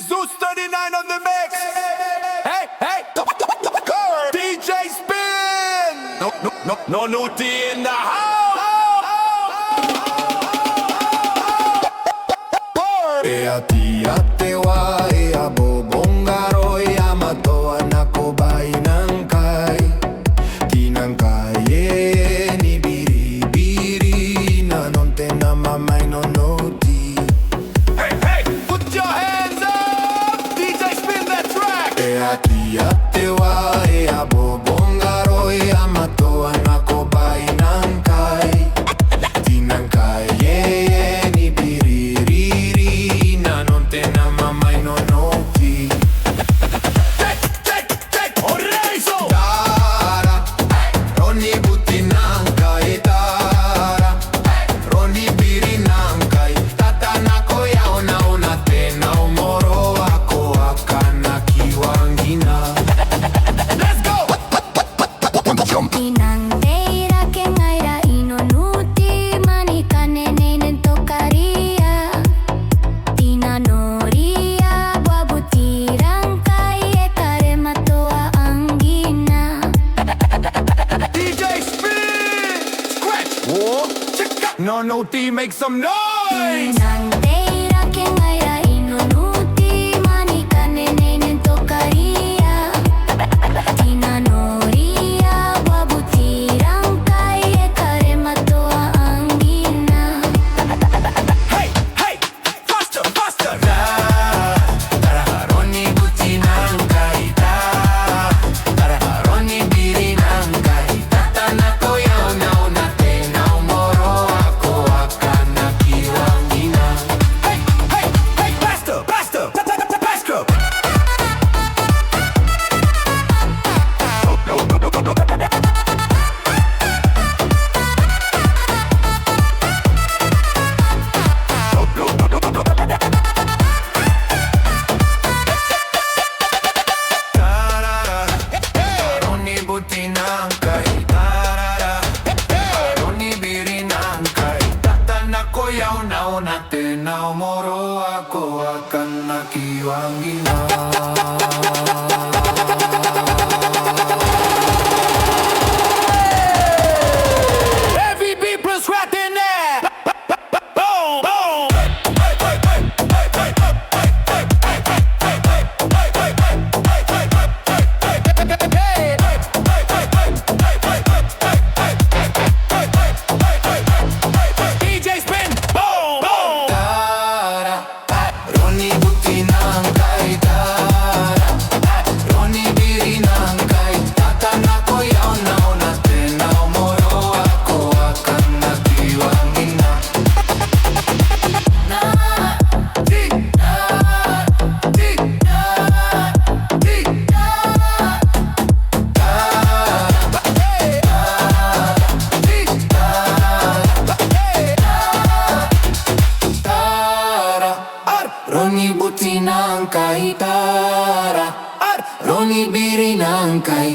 Zeus 39 on the mix. Hey, hey, DJ Spin. No nudity in the house. Ea tia tewa, ea bobongaro, ea matoa na kobai nangkai. Tinangkai e ni biribiri, na nonte na mamai no noti. Hey, hey, put your hands up. DJ Spin that track. Ea tia tewa, ea bobongaro, ea matoa na kobai nangkai. Tinangkai e ni biribiri, na nonte na mamai no noti. Take, Oreizo. Tara, Roni butinangkai tara, Roni birinangkai, tatanako yao naona tena umoro wako akana kiwangina. Let's go. Inanteira que ngaira inonuti manikane nenen tokaria Tina noria wabutirangkai e kare matoa angina DJ Spin. Scratch. Whoa. No nudity, make some noise. Inanteira que ngaira inonuti manikane nenen tokaria Tina noria wabutirangkai e kare matoa angina Hey, hey, faster, faster. Tara, Roni butinangkai tara, Roni birinangkai, tatanako yao naona tena umoro wako akana kiwangina. Hey, hey, hey, faster, faster, faster. Roni butinangkai tarara, Roni birinangkai, tatanako yao naona tena umoro wako akana kiwangina. Every people's right in there. Boom, boom. DJ Spin. Boom, boom. Tara, Roni butinangkai tara, Roni birinangkai, tatanako yao naona tena umoro wako akana kiwangina. Roni butinangkai tara, Roni birinangkai,